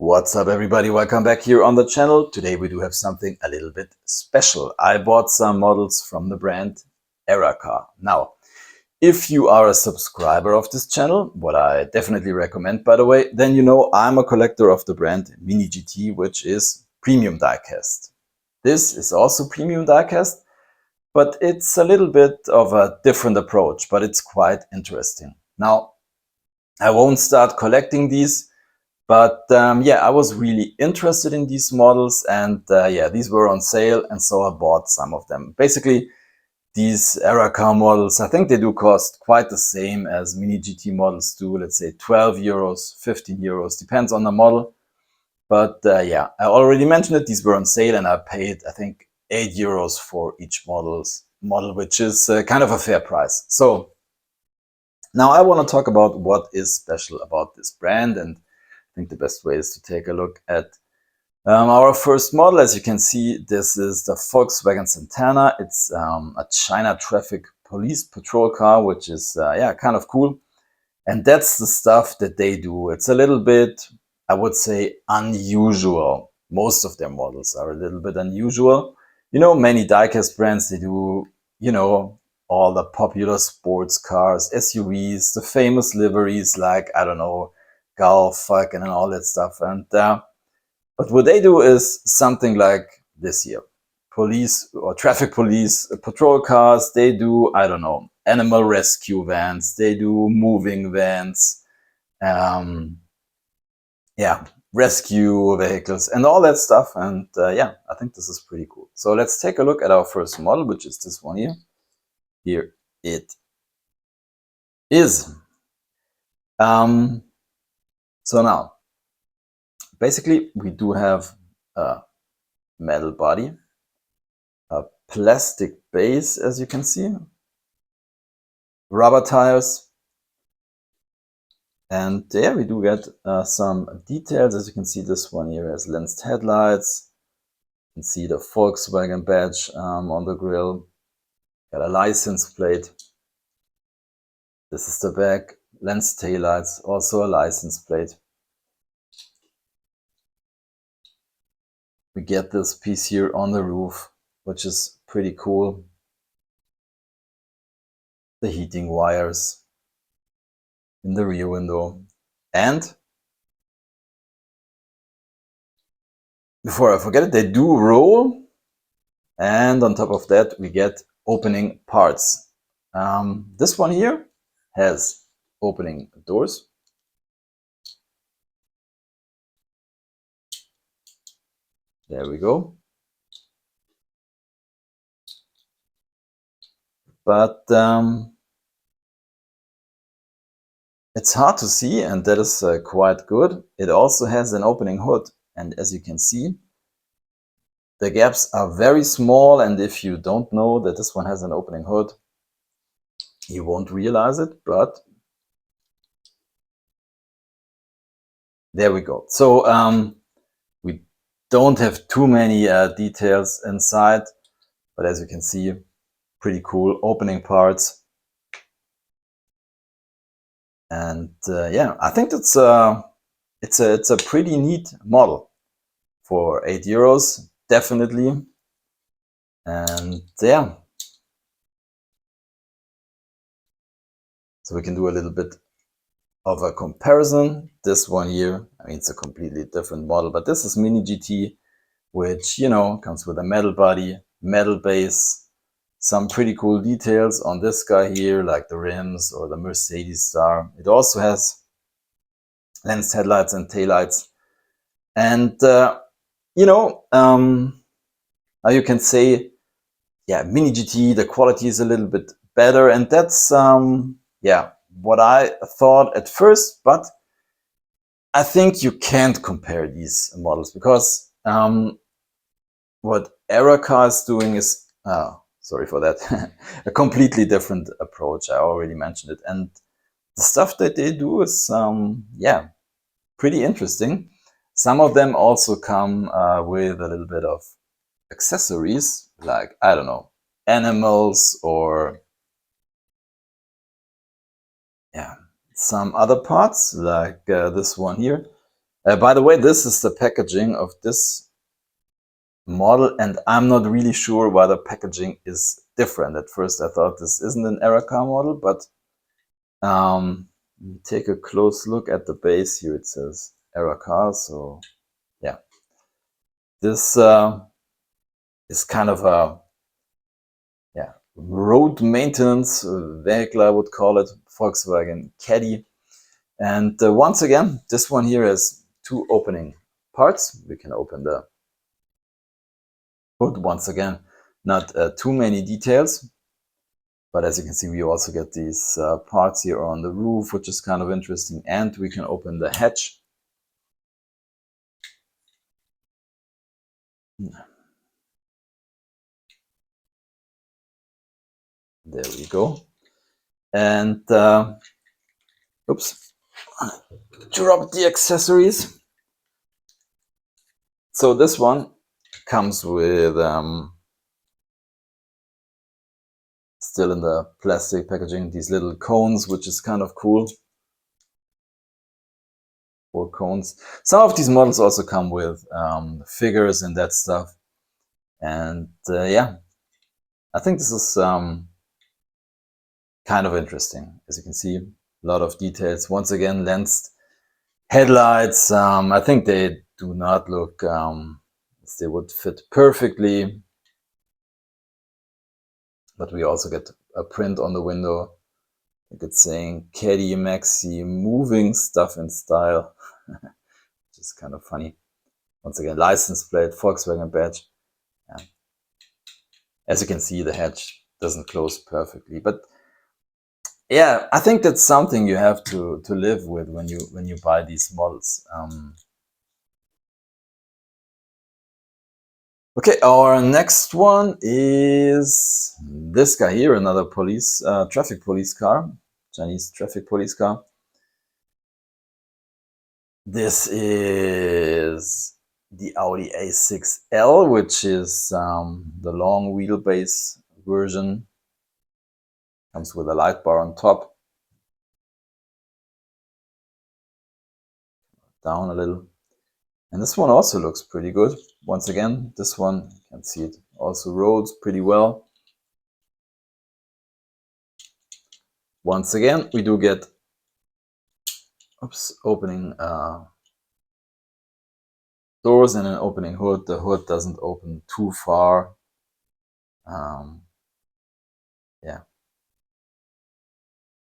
What's up everybody, welcome back here on the channel. Today we do have something a little bit special. I bought some models from the brand Car. Now, if you are a subscriber of this channel, what I definitely recommend by the way, then you know I'm a collector of the brand Mini GT, which is premium diecast. This is also premium diecast, but it's a little bit of a different approach, but it's quite interesting. Now, I won't start collecting these. But yeah, I was really interested in these models and yeah, these were on sale and so I bought some of them. Basically, these car models, I think they do cost quite the same as Mini GT models do. Let's say 12 euros, 15 euros, depends on the model. But yeah, I already mentioned it, these were on sale and I paid, I think, 8 euros for each model, which is kind of a fair price. So now I want to talk about what is special about this brand, and I think the best way is to take a look at our first model. As you can see, this is the Volkswagen Santana. It's a China traffic police patrol car, which is yeah, kind of cool. And that's the stuff that they do. It's a little bit, I would say, unusual. Most of their models are a little bit unusual. You know, many diecast brands, they do, you know, all the popular sports cars, SUVs, the famous liveries like, I don't know, Golf, Falcon and all that stuff. And but what they do is something like this here. Police or traffic police patrol cars, they do, I don't know, animal rescue vans, they do moving vans, yeah, rescue vehicles and all that stuff. And yeah, I think this is pretty cool. So let's take a look at our first model, which is this one here. Here it is. So now, basically, we do have a metal body, a plastic base, as you can see, rubber tires, and there we do get some details. As you can see, this one here has lensed headlights. You can see the Volkswagen badge on the grille. Got a license plate. This is the back, lensed taillights, also a license plate. We get this piece here on the roof, which is pretty cool. The heating wires in the rear window. And before I forget it, they do roll. And on top of that, we get opening parts. This one here has opening doors. There we go. But it's hard to see, and that is quite good. It also has an opening hood, and as you can see, the gaps are very small, and if you don't know that this one has an opening hood, you won't realize it, but there we go. So we don't have too many details inside, but as you can see, pretty cool opening parts. And yeah, I think it's a pretty neat model for 8 euros, definitely. And yeah, so we can do a little bit of a comparison. This one here, I mean, it's a completely different model, but this is Mini GT, which, you know, comes with a metal body, metal base, some pretty cool details on this guy here, like the rims or the Mercedes star. It also has lensed headlights and taillights. And, you know, now you can say, yeah, Mini GT, the quality is a little bit better. And that's, yeah, what I thought at first. But I think you can't compare these models because what Car is doing is, sorry for that, a completely different approach. I already mentioned it. And the stuff that they do is, yeah, pretty interesting. Some of them also come with a little bit of accessories, like, I don't know, animals or, yeah, some other parts, like this one here. By the way, this is the packaging of this model, and I'm not really sure why the packaging is different. At first I thought this isn't an era car model, but take a close look at the base here. It says era car, so yeah, this is kind of a road maintenance vehicle, I would call it, Volkswagen Caddy. And once again, this one here has two opening parts. We can open the hood once again. Not too many details, but as you can see, we also get these parts here on the roof, which is kind of interesting. And we can open the hatch. There we go. And oops, drop the accessories. So this one comes with still in the plastic packaging, these little cones, which is kind of cool. 4 cones. Some of these models also come with figures and that stuff. And yeah, I think this is kind of interesting. As you can see, a lot of details. Once again, lensed headlights. I think they do not look as they would fit perfectly. But we also get a print on the window. I think it's saying Caddy Maxi, moving stuff in style. Which is kind of funny. Once again, license plate, Volkswagen badge. Yeah. As you can see, the hatch doesn't close perfectly, but yeah, I think that's something you have to live with when you buy these models. Okay, our next one is this guy here, another traffic police car, Chinese traffic police car. This is the Audi A6L, which is the long wheelbase version. Comes with a light bar on top. Down a little. And this one also looks pretty good. Once again, this one, you can see it also rolls pretty well. Once again, we do get opening doors and an opening hood. The hood doesn't open too far. Yeah.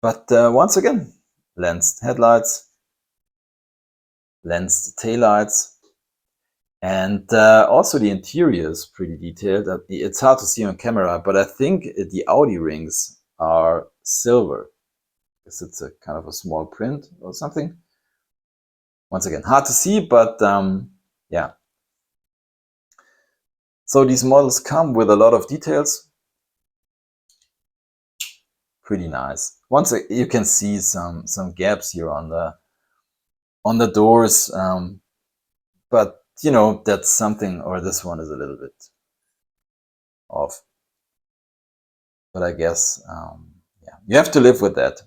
But once again, lensed headlights, lensed taillights. And also the interior is pretty detailed. It's hard to see on camera, but I think the Audi rings are silver. I guess it's a kind of a small print or something. Once again, hard to see, but yeah. So these models come with a lot of details. Pretty nice. Once you can see some gaps here on the doors, but you know, that's something, or this one is a little bit off. But I guess, yeah, you have to live with that.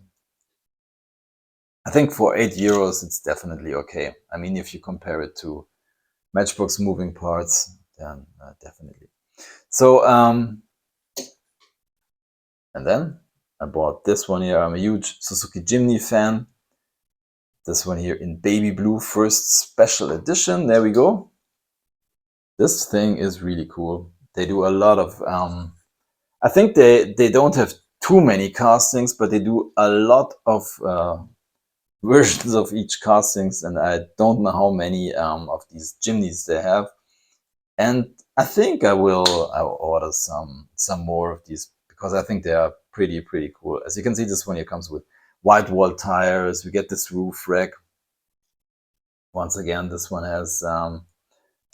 I think for €8, it's definitely okay. I mean, if you compare it to Matchbox moving parts, then definitely. So, and then I bought this one here. I'm a huge Suzuki Jimny fan. This one here in baby blue, first special edition. There we go. This thing is really cool. They do a lot of, I think they don't have too many castings, but they do a lot of versions of each castings, and I don't know how many of these Jimnys they have. And I think I'll order some more of these because I think they are pretty cool. As you can see, this one here comes with white wall tires. We get this roof rack. Once again, this one has a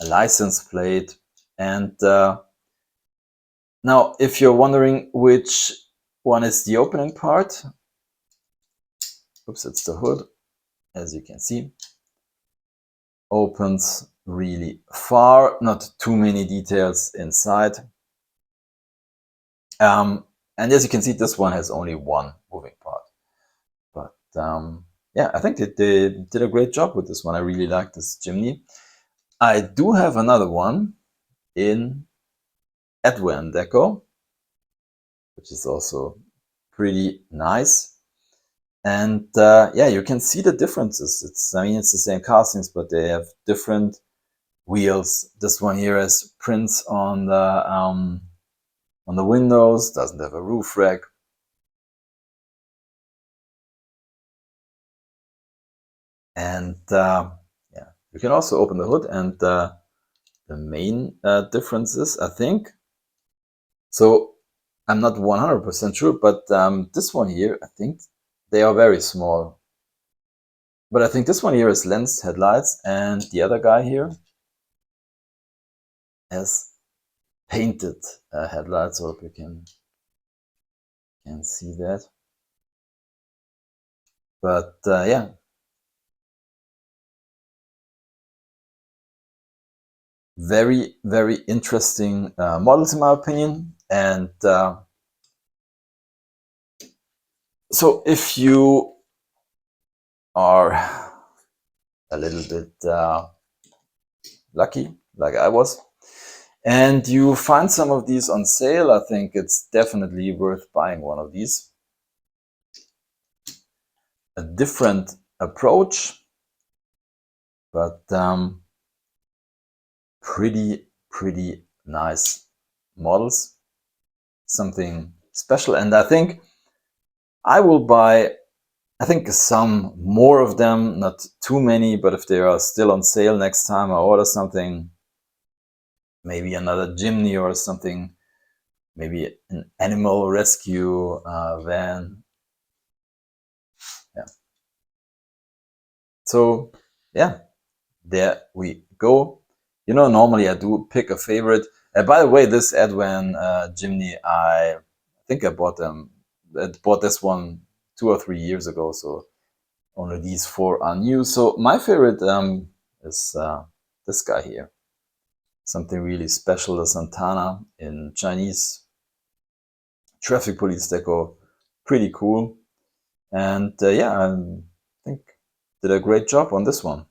license plate. And now, if you're wondering which one is the opening part, oops, it's the hood. As you can see, opens really far, not too many details inside. And as you can see, this one has only one moving part. But yeah, I think they did a great job with this one. I really like this Jimny. I do have another one in Advan Deco, which is also pretty nice. And yeah, you can see the differences. I mean, it's the same castings, but they have different wheels. This one here has prints on the windows, doesn't have a roof rack. And yeah, you can also open the hood, and the main differences, I think. So I'm not 100% sure, but this one here, I think they are very small. But I think this one here is lensed headlights, and the other guy here has painted headlights. I hope you can see that. But yeah, very, very interesting models in my opinion. And so if you are a little bit lucky, like I was, and you find some of these on sale, I think it's definitely worth buying one of these. A different approach, but pretty nice models. Something special. And I think I will buy, I think, some more of them, not too many, but if they are still on sale next time I order something, maybe another Jimny or something, maybe an animal rescue van. Yeah. So yeah, there we go. You know, normally I do pick a favorite. By the way, this Advan Jimny, I think I bought this one 2 or 3 years ago, so only these four are new. So my favorite is this guy here. Something really special, the Santana in Chinese traffic police deco. Pretty cool. And yeah, I think did a great job on this one.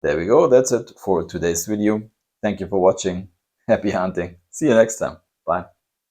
There we go. That's it for today's video. Thank you for watching. Happy hunting. See you next time. Bye.